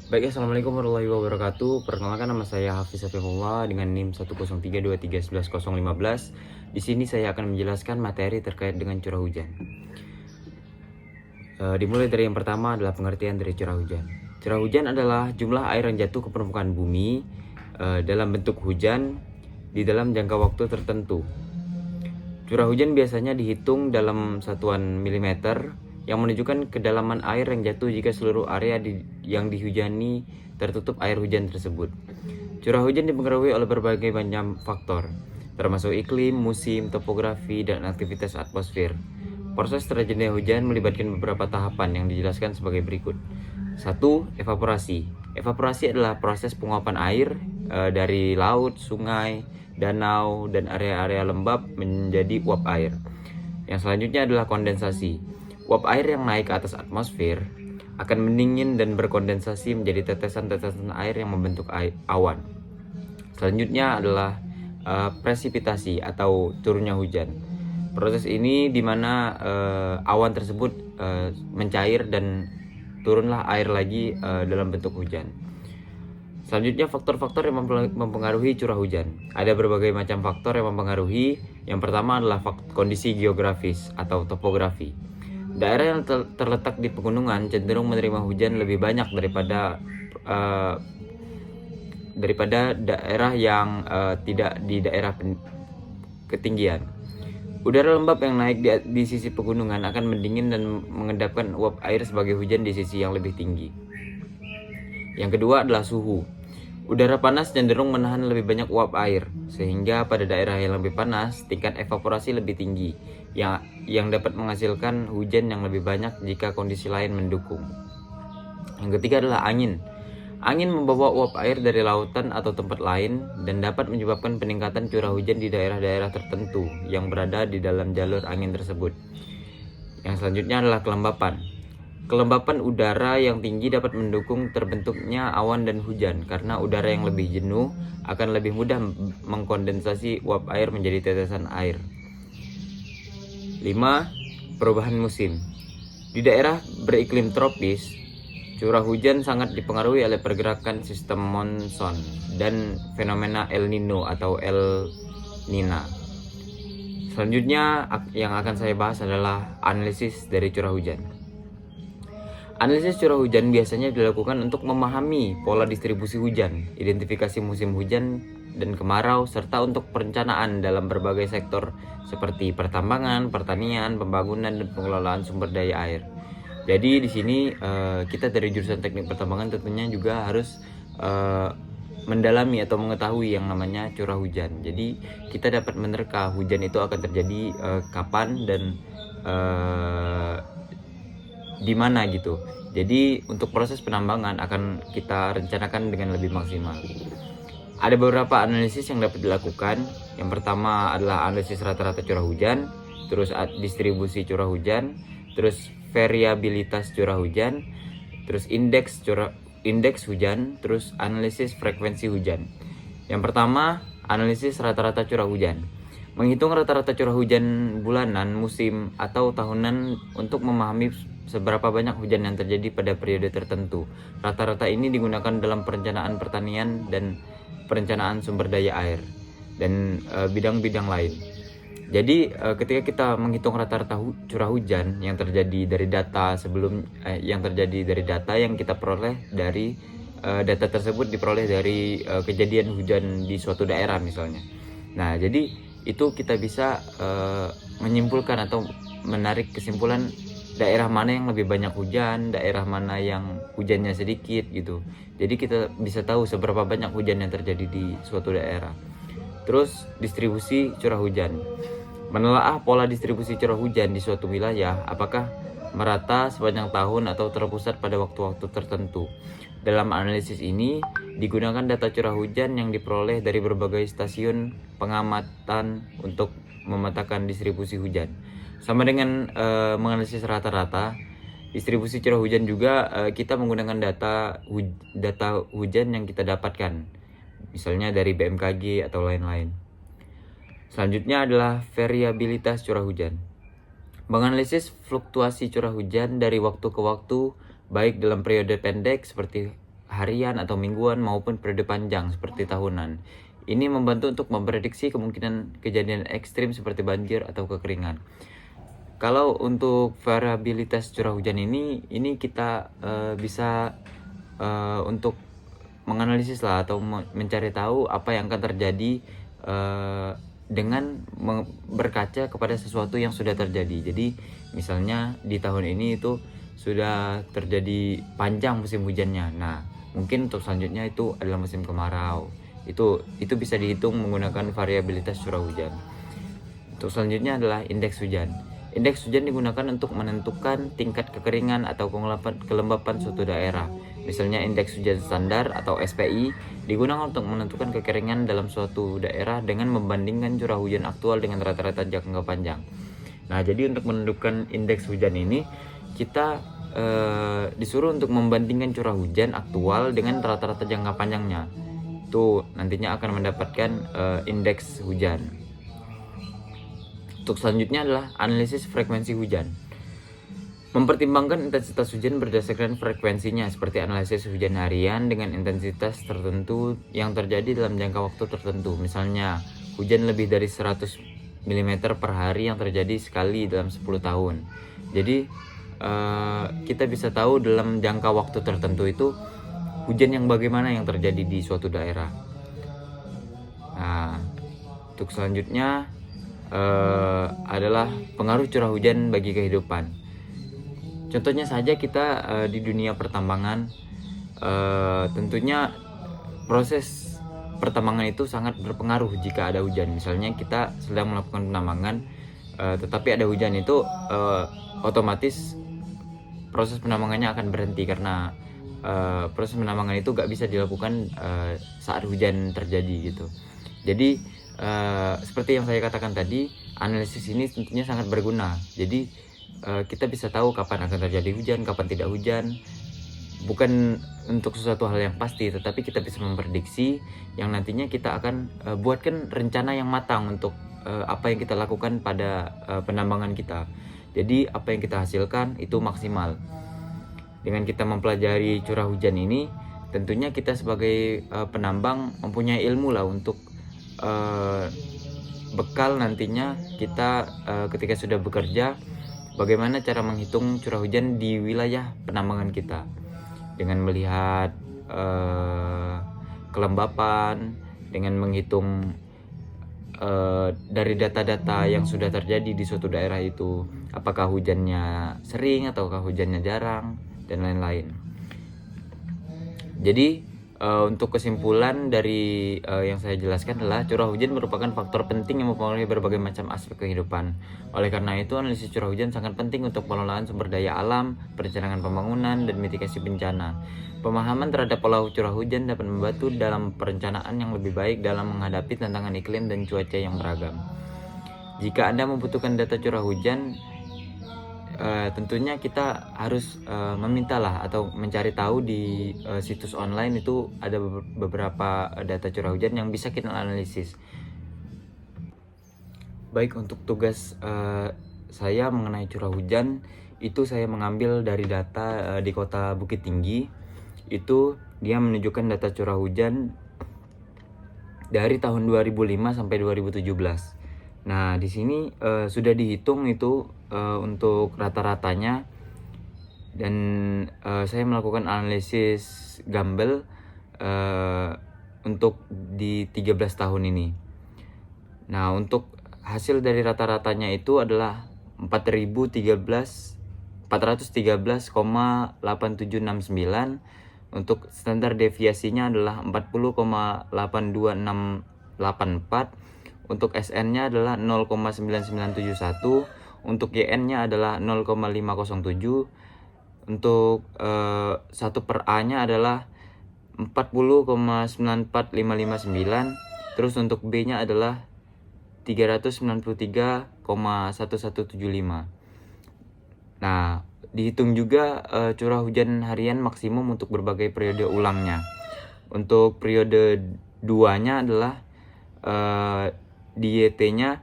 Baik, assalamualaikum warahmatullahi wabarakatuh. Perkenalkan, nama saya Hafiz Safifullah dengan NIM 10323111015. Di sini saya akan menjelaskan materi terkait dengan curah hujan. Dimulai dari yang pertama adalah pengertian dari curah hujan. Curah hujan adalah jumlah air yang jatuh ke permukaan bumi dalam bentuk hujan di dalam jangka waktu tertentu. Curah hujan biasanya dihitung dalam satuan milimeter, yang menunjukkan kedalaman air yang jatuh jika seluruh area yang dihujani tertutup air hujan tersebut. Curah hujan dipengaruhi oleh berbagai macam faktor, termasuk iklim, musim, topografi, dan aktivitas atmosfer. Proses terjadinya hujan melibatkan beberapa tahapan yang dijelaskan sebagai berikut. 1. Evaporasi. Evaporasi adalah proses penguapan air dari laut, sungai, danau, dan area-area lembab menjadi uap air. Yang selanjutnya adalah kondensasi. Uap air yang naik ke atas atmosfer akan mendingin dan berkondensasi menjadi tetesan-tetesan air yang membentuk awan. Selanjutnya adalah presipitasi atau turunnya hujan. Proses ini di mana awan tersebut mencair dan turunlah air lagi dalam bentuk hujan. Selanjutnya, faktor-faktor yang mempengaruhi curah hujan. Ada berbagai macam faktor yang mempengaruhi. Yang pertama adalah kondisi geografis atau topografi. Daerah yang terletak di pegunungan cenderung menerima hujan lebih banyak daripada daerah yang tidak di daerah ketinggian. Udara lembab yang naik di sisi pegunungan akan mendingin dan mengendapkan uap air sebagai hujan di sisi yang lebih tinggi. Yang kedua adalah suhu. Udara panas cenderung menahan lebih banyak uap air, sehingga pada daerah yang lebih panas, tingkat evaporasi lebih tinggi, yang dapat menghasilkan hujan yang lebih banyak jika kondisi lain mendukung. Yang ketiga adalah angin. Angin membawa uap air dari lautan atau tempat lain dan dapat menyebabkan peningkatan curah hujan di daerah-daerah tertentu yang berada di dalam jalur angin tersebut. Yang selanjutnya adalah kelembapan. Kelembapan udara yang tinggi dapat mendukung terbentuknya awan dan hujan, karena udara yang lebih jenuh akan lebih mudah mengkondensasi uap air menjadi tetesan air. 5. Perubahan musim. Di daerah beriklim tropis, curah hujan sangat dipengaruhi oleh pergerakan sistem monsun dan fenomena El Nino atau El Nina. Selanjutnya yang akan saya bahas adalah analisis dari curah hujan. Analisis curah hujan biasanya dilakukan untuk memahami pola distribusi hujan, identifikasi musim hujan dan kemarau, serta untuk perencanaan dalam berbagai sektor seperti pertambangan, pertanian, pembangunan, dan pengelolaan sumber daya air. Jadi di sini kita dari jurusan teknik pertambangan tentunya juga harus mendalami atau mengetahui yang namanya curah hujan. Jadi kita dapat menerka hujan itu akan terjadi kapan dan di mana gitu. Jadi untuk proses penambangan akan kita rencanakan dengan lebih maksimal. Ada beberapa analisis yang dapat dilakukan. Yang pertama adalah analisis rata-rata curah hujan, terus distribusi curah hujan, terus variabilitas curah hujan, terus indeks hujan, terus analisis frekuensi hujan. Yang pertama, analisis rata-rata curah hujan. Menghitung rata-rata curah hujan bulanan, musim, atau tahunan untuk memahami seberapa banyak hujan yang terjadi pada periode tertentu. Rata-rata ini digunakan dalam perencanaan pertanian dan perencanaan sumber daya air dan bidang-bidang lain. Jadi ketika kita menghitung rata-rata curah hujan yang terjadi dari data yang kita peroleh dari data tersebut diperoleh dari kejadian hujan di suatu daerah misalnya. Nah, jadi itu kita bisa menyimpulkan atau menarik kesimpulan daerah mana yang lebih banyak hujan, daerah mana yang hujannya sedikit gitu. Jadi kita bisa tahu seberapa banyak hujan yang terjadi di suatu daerah. Terus distribusi curah hujan. Menelaah pola distribusi curah hujan di suatu wilayah, apakah merata sepanjang tahun atau terpusat pada waktu-waktu tertentu. Dalam analisis ini digunakan data curah hujan yang diperoleh dari berbagai stasiun pengamatan untuk memetakan distribusi hujan. Sama dengan menganalisis rata-rata, distribusi curah hujan juga kita menggunakan data hujan yang kita dapatkan, misalnya dari BMKG atau lain-lain. Selanjutnya adalah variabilitas curah hujan. Menganalisis fluktuasi curah hujan dari waktu ke waktu, baik dalam periode pendek seperti harian atau mingguan maupun periode panjang seperti tahunan. Ini membantu untuk memprediksi kemungkinan kejadian ekstrim seperti banjir atau kekeringan. Kalau untuk variabilitas curah hujan ini kita bisa untuk menganalisis lah atau mencari tahu apa yang akan terjadi dengan berkaca kepada sesuatu yang sudah terjadi. Jadi misalnya di tahun ini itu sudah terjadi panjang musim hujannya. Nah, mungkin untuk selanjutnya itu adalah musim kemarau. Itu bisa dihitung menggunakan variabilitas curah hujan. Untuk selanjutnya adalah indeks hujan. Indeks hujan digunakan untuk menentukan tingkat kekeringan atau kelembapan suatu daerah. Misalnya indeks hujan standar atau SPI digunakan untuk menentukan kekeringan dalam suatu daerah dengan membandingkan curah hujan aktual dengan rata-rata jangka panjang. Nah, jadi untuk menentukan indeks hujan ini kita disuruh untuk membandingkan curah hujan aktual dengan rata-rata jangka panjangnya. Itu nantinya akan mendapatkan indeks hujan. Untuk selanjutnya adalah analisis frekuensi hujan. Mempertimbangkan intensitas hujan berdasarkan frekuensinya, seperti analisis hujan harian dengan intensitas tertentu yang terjadi dalam jangka waktu tertentu. Misalnya, hujan lebih dari 100 mm per hari yang terjadi sekali dalam 10 tahun. Jadi, kita bisa tahu dalam jangka waktu tertentu itu hujan yang bagaimana yang terjadi di suatu daerah. Nah, untuk selanjutnya adalah pengaruh curah hujan bagi kehidupan. Contohnya saja kita di dunia pertambangan, tentunya proses pertambangan itu sangat berpengaruh jika ada hujan. Misalnya kita sedang melakukan penambangan, tetapi ada hujan, itu otomatis proses penambangannya akan berhenti karena proses penambangan itu gak bisa dilakukan saat hujan terjadi gitu. Jadi seperti yang saya katakan tadi, analisis ini tentunya sangat berguna. Jadi kita bisa tahu kapan akan terjadi hujan, kapan tidak hujan. Bukan untuk sesuatu hal yang pasti, tetapi kita bisa memprediksi yang nantinya kita akan buatkan rencana yang matang untuk apa yang kita lakukan pada penambangan kita. Jadi apa yang kita hasilkan itu maksimal. Dengan kita mempelajari curah hujan ini, tentunya kita sebagai penambang mempunyai ilmu lah untuk bekal nantinya kita ketika sudah bekerja, bagaimana cara menghitung curah hujan di wilayah penambangan kita dengan melihat kelembapan, dengan menghitung dari data-data yang sudah terjadi di suatu daerah itu, apakah hujannya sering ataukah hujannya jarang dan lain-lain. Jadi untuk kesimpulan dari yang saya jelaskan adalah curah hujan merupakan faktor penting yang mempengaruhi berbagai macam aspek kehidupan. Oleh karena itu, analisis curah hujan sangat penting untuk pengelolaan sumber daya alam, perencanaan pembangunan, dan mitigasi bencana. Pemahaman terhadap pola curah hujan dapat membantu dalam perencanaan yang lebih baik dalam menghadapi tantangan iklim dan cuaca yang beragam. Jika Anda membutuhkan data curah hujan, tentunya kita harus memintalah atau mencari tahu di situs online itu ada beberapa data curah hujan yang bisa kita analisis. Baik, untuk tugas saya mengenai curah hujan itu saya mengambil dari data di Kota Bukit Tinggi. Itu dia menunjukkan data curah hujan dari tahun 2005 sampai 2017. Nah, di sini sudah dihitung itu untuk rata-ratanya, dan saya melakukan analisis Gambel untuk di 13 tahun ini. Nah, untuk hasil dari rata-ratanya itu adalah 413,8769. Untuk standar deviasinya adalah 40,82684. Untuk SN-nya adalah 0,9971, untuk YN-nya adalah 0,507, untuk 1/A-nya adalah 40,94559, terus untuk B-nya adalah 393,1175. Nah, dihitung juga curah hujan harian maksimum untuk berbagai periode ulangnya. Untuk periode 2-nya adalah DYT-nya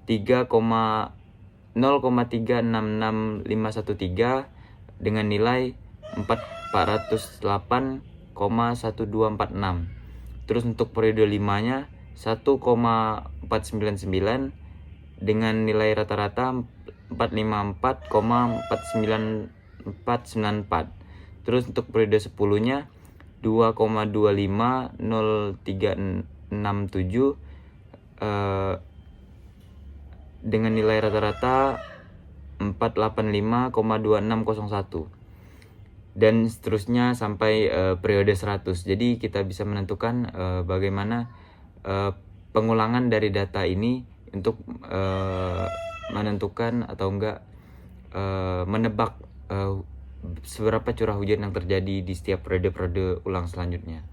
0,366513 dengan nilai 408,9 1,1246. Terus untuk periode 5-nya 1,499 dengan nilai rata-rata 454,49494. Terus untuk periode 10-nya 2,25037 dengan nilai rata-rata 485,2601 dan seterusnya sampai periode 100. Jadi kita bisa menentukan bagaimana pengulangan dari data ini untuk menentukan atau enggak menebak seberapa curah hujan yang terjadi di setiap periode-periode ulang selanjutnya.